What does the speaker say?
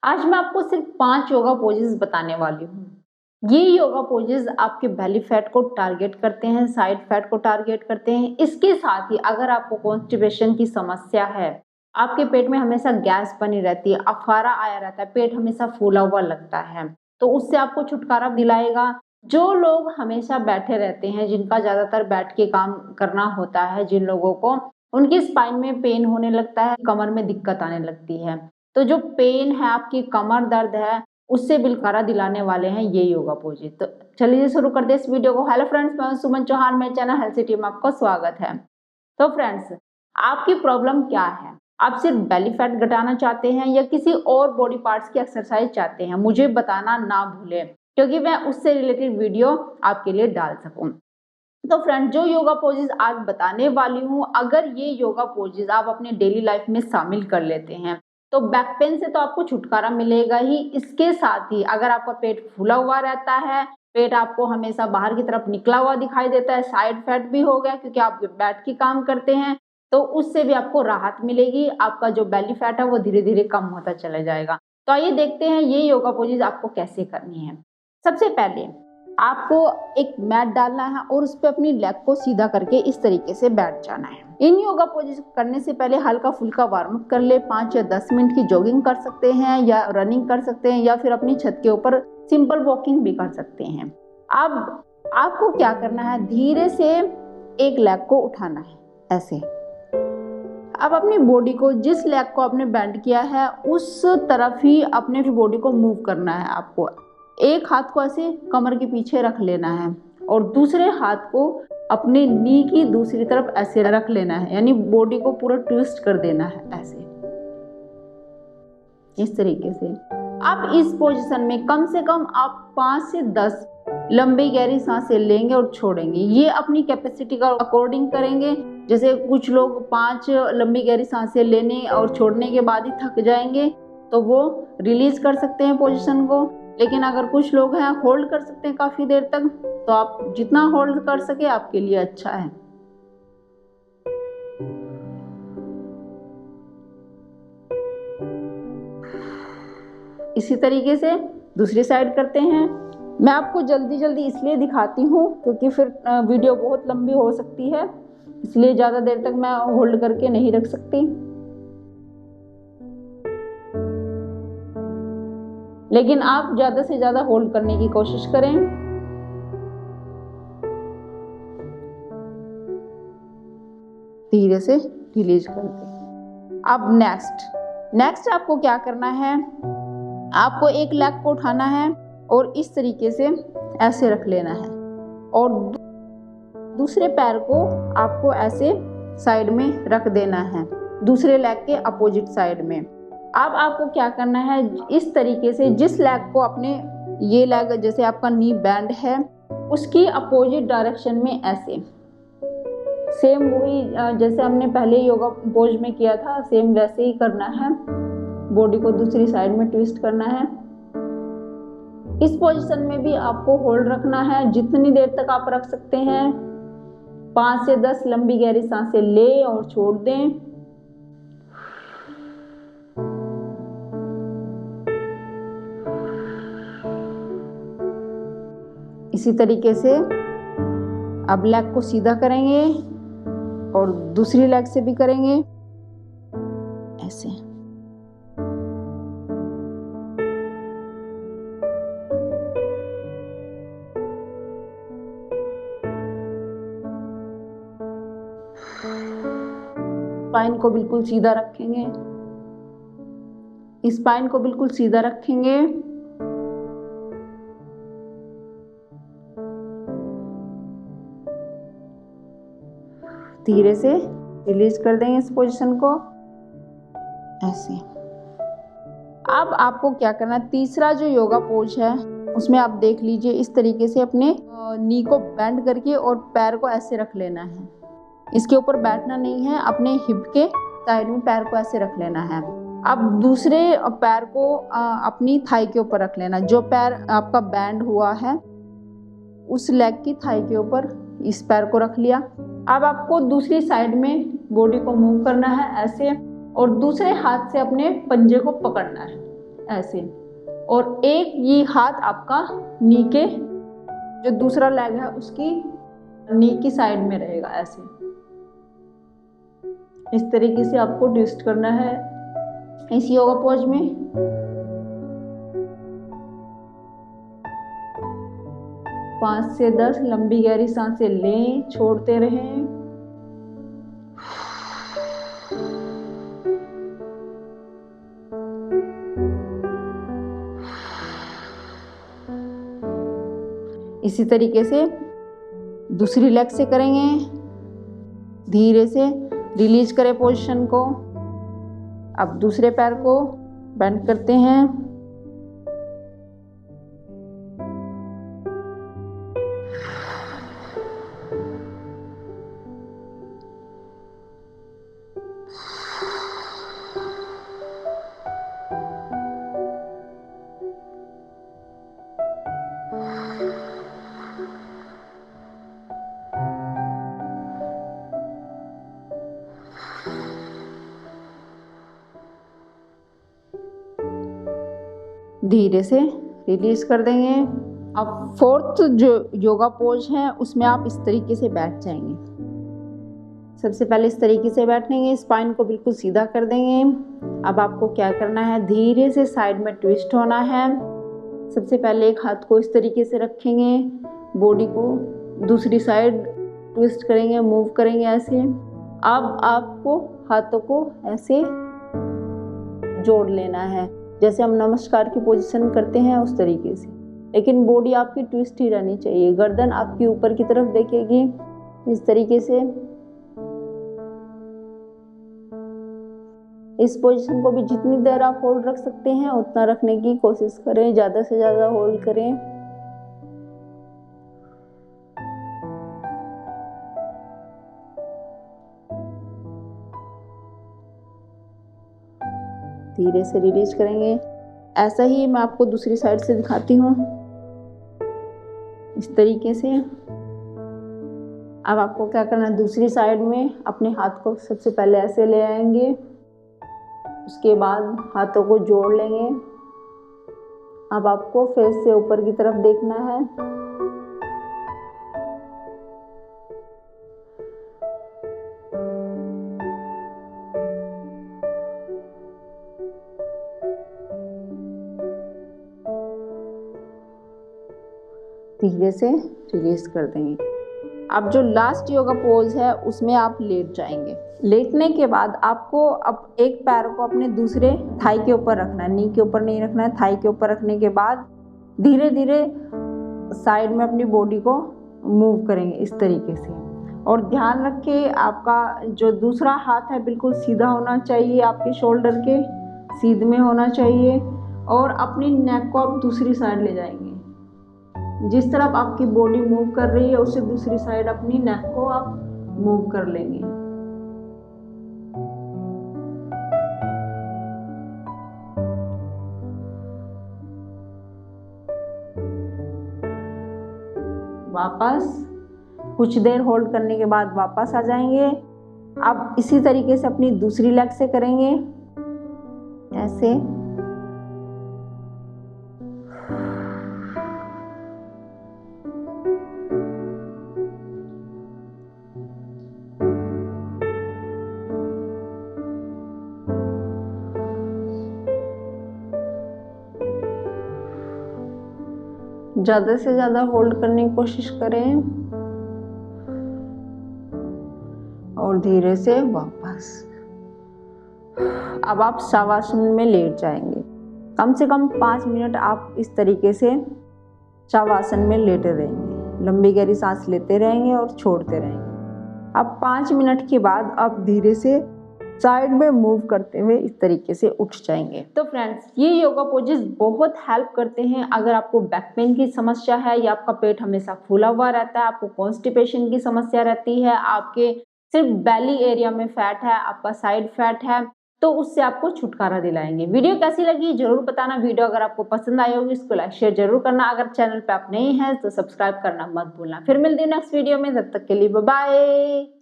आज मैं आपको सिर्फ 5 योगा पोजेस बताने वाली हूँ। ये योगा पोजेस आपके बेली फैट को टारगेट करते हैं, साइड फैट को टारगेट करते हैं। इसके साथ ही अगर आपको कॉन्स्टिपेशन की समस्या है, आपके पेट में हमेशा गैस बनी रहती है, अफारा आया रहता है, पेट हमेशा फूला हुआ लगता है, तो उससे आपको छुटकारा दिलाएगा। जो लोग हमेशा बैठे रहते हैं, जिनका ज्यादातर बैठ के काम करना होता है, जिन लोगों को उनकी स्पाइन में पेन होने लगता है, कमर में दिक्कत आने लगती है, तो जो पेन है, आपकी कमर दर्द है, उससे छुटकारा दिलाने वाले हैं ये योगा पोजेस। तो चलिए शुरू करते हैं इस वीडियो को। हेलो फ्रेंड्स, मैं सुमन चौहान, मेरे चैनल हेल्थ सिटी में आपका स्वागत है। तो फ्रेंड्स, आपकी प्रॉब्लम क्या है? आप सिर्फ बेली फैट घटाना चाहते हैं या किसी और बॉडी पार्ट्स की एक्सरसाइज चाहते हैं? मुझे बताना ना भूलें, क्योंकि मैं उससे रिलेटेड वीडियो आपके लिए डाल सकूं। तो फ्रेंड, जो योगा पोजेस आज बताने वाली हूँ, अगर ये योगा पोजेस आप अपने डेली लाइफ में शामिल कर लेते हैं तो बैक पेन से तो आपको छुटकारा मिलेगा ही। इसके साथ ही अगर आपका पेट फूला हुआ रहता है, पेट आपको हमेशा बाहर की तरफ निकला हुआ दिखाई देता है, साइड फैट भी हो गया क्योंकि आप बैठ के काम करते हैं, तो उससे भी आपको राहत मिलेगी। आपका जो बेली फैट है वो धीरे धीरे कम होता चला जाएगा। तो आइए देखते हैं ये योगा पोजेस आपको कैसे करनी है। सबसे पहले आपको एक मैट डालना है और उस पर अपनी लेग को सीधा करके इस तरीके से बैठ जाना है। इन योगा पोजीशन करने से पहले हल्का फुल्का वार्म अप कर ले। 5 या 10 मिनट की जॉगिंग कर सकते हैं या रनिंग कर सकते हैं या फिर अपनी छत के ऊपर सिंपल वॉकिंग भी कर सकते हैं। अब आपको क्या करना है, धीरे से एक लेग को उठाना है ऐसे। अब अपनी बॉडी को, जिस लेग को आपने बेंड किया है उस तरफ ही अपने बॉडी को मूव करना है। आपको एक हाथ को ऐसे कमर के पीछे रख लेना है और दूसरे हाथ को अपने नी की दूसरी तरफ ऐसे रख लेना है, यानी बॉडी को पूरा ट्विस्ट कर देना है ऐसे, इस तरीके से। आप इस पोजीशन में कम से कम आप 5 से 10 लंबी गहरी सांसें लेंगे और छोड़ेंगे। ये अपनी कैपेसिटी का अकॉर्डिंग करेंगे। जैसे कुछ लोग 5 लंबी गहरी सांसें लेने और छोड़ने के बाद ही थक जाएंगे तो वो रिलीज कर सकते हैं पोजीशन को, लेकिन अगर कुछ लोग हैं होल्ड कर सकते हैं काफी देर तक, तो आप जितना होल्ड कर सके आपके लिए अच्छा है। इसी तरीके से दूसरी साइड करते हैं। मैं आपको जल्दी जल्दी इसलिए दिखाती हूँ क्योंकि फिर वीडियो बहुत लंबी हो सकती है, इसलिए ज़्यादा देर तक मैं होल्ड करके नहीं रख सकती। लेकिन आप ज़्यादा से ज़्यादा होल्ड करने की कोशिश करें। धीरे से रिलीज कर दें। अब नेक्स्ट आपको क्या करना है, आपको एक लेग को उठाना है और इस तरीके से ऐसे रख लेना है और दूसरे पैर को आपको ऐसे साइड में रख देना है, दूसरे लेग के अपोजिट साइड में। अब आपको क्या करना है, इस तरीके से जिस लेग को अपने, ये लेग जैसे आपका नी बैंड है उसकी अपोजिट डायरेक्शन में ऐसे, सेम वही जैसे हमने पहले योगा पोज में किया था, सेम वैसे ही करना है। बॉडी को दूसरी साइड में ट्विस्ट करना है। इस पोजीशन में भी आपको होल्ड रखना है जितनी देर तक आप रख सकते हैं। 5 से 10 लंबी गहरी सांसें ले और छोड़ दें। इसी तरीके से अब लेग को सीधा करेंगे और दूसरी लेग से भी करेंगे ऐसे। स्पाइन को बिल्कुल सीधा रखेंगे, स्पाइन को बिल्कुल सीधा रखेंगे। धीरे से रिलीज कर देंगे इस पोजीशन को ऐसे। अब आपको क्या करना है, तीसरा जो योगा पोज है उसमें आप देख लीजिए, इस तरीके से अपने नी को बेंड करके और पैर को ऐसे रख लेना है। इसके ऊपर बैठना नहीं है, अपने हिप के साइड में पैर को ऐसे रख लेना है। अब दूसरे पैर को अपनी थाई के ऊपर रख लेना। जो पैर आपका बैंड हुआ है उस लेग की थाई के ऊपर इस पैर को रख लिया। अब आपको दूसरी साइड में बॉडी को मूव करना है ऐसे और दूसरे हाथ से अपने पंजे को पकड़ना है ऐसे, और एक ये हाथ आपका नी के जो दूसरा लेग है उसकी नी की साइड में रहेगा ऐसे। इस तरीके से आपको ट्विस्ट करना है इस योगा पोज में। पाँच से 10 लंबी गहरी सांसें लें, छोड़ते रहें। इसी तरीके से दूसरी लेग से करेंगे। धीरे से रिलीज करें पोजीशन को। अब दूसरे पैर को बेंड करते हैं। धीरे से रिलीज कर देंगे। अब फोर्थ जो योगा पोज है उसमें आप इस तरीके से बैठ जाएंगे। सबसे पहले इस तरीके से बैठेंगे, स्पाइन को बिल्कुल सीधा कर देंगे। अब आपको क्या करना है, धीरे से साइड में ट्विस्ट होना है। सबसे पहले एक हाथ को इस तरीके से रखेंगे, बॉडी को दूसरी साइड ट्विस्ट करेंगे, मूव करेंगे ऐसे। अब आपको हाथों को ऐसे जोड़ लेना है जैसे हम नमस्कार की पोजीशन करते हैं उस तरीके से, लेकिन बॉडी आपकी ट्विस्ट ही रहनी चाहिए। गर्दन आपकी ऊपर की तरफ देखेगी इस तरीके से। इस पोजीशन को भी जितनी देर आप होल्ड रख सकते हैं उतना रखने की कोशिश करें, ज़्यादा से ज़्यादा होल्ड करें। धीरे से रिलीज करेंगे। ऐसा ही मैं आपको दूसरी साइड से दिखाती हूँ इस तरीके से। अब आपको क्या करना है, दूसरी साइड में अपने हाथ को सबसे पहले ऐसे ले आएंगे, उसके बाद हाथों को जोड़ लेंगे। अब आपको फेस से ऊपर की तरफ देखना है। धीरे से रिलीज कर देंगे। अब जो लास्ट योगा पोज है उसमें आप लेट जाएंगे। लेटने के बाद आपको अब एक पैर को अपने दूसरे थाई के ऊपर रखना है, नी के ऊपर नहीं रखना है। थाई के ऊपर रखने के बाद धीरे धीरे साइड में अपनी बॉडी को मूव करेंगे इस तरीके से। और ध्यान रखें आपका जो दूसरा हाथ है बिल्कुल सीधा होना चाहिए, आपके शोल्डर के सीध में होना चाहिए। और अपनी नेक को आप दूसरी साइड ले जाएंगे। जिस तरफ आपकी बॉडी मूव कर रही है उससे दूसरी साइड अपनी नेक को आप मूव कर लेंगे। वापस कुछ देर होल्ड करने के बाद वापस आ जाएंगे। अब इसी तरीके से अपनी दूसरी लेग से करेंगे ऐसे। ज़्यादा से ज़्यादा होल्ड करने की कोशिश करें और धीरे से वापस। अब आप शवासन में लेट जाएंगे। कम से कम 5 मिनट आप इस तरीके से शवासन में लेटे रहेंगे। लंबी गहरी सांस लेते रहेंगे और छोड़ते रहेंगे। अब 5 मिनट के बाद आप धीरे से साइड में मूव करते हुए इस तरीके से उठ जाएंगे। तो फ्रेंड्स, ये योगा पोजेस बहुत हेल्प करते हैं अगर आपको बैक पेन की समस्या है या आपका पेट हमेशा फूला हुआ रहता है, आपको कॉन्स्टिपेशन की समस्या रहती है, आपके सिर्फ बेली एरिया में फैट है, आपका साइड फैट है, तो उससे आपको छुटकारा दिलाएंगे। वीडियो कैसी लगी जरूर बताना। वीडियो अगर आपको पसंद आई होगी इसको लाइक शेयर जरूर करना। अगर चैनल पे आप नए हैं तो सब्सक्राइब करना मत भूलना। फिर मिलते हैं नेक्स्ट वीडियो में, तब तक के लिए बाय बाय।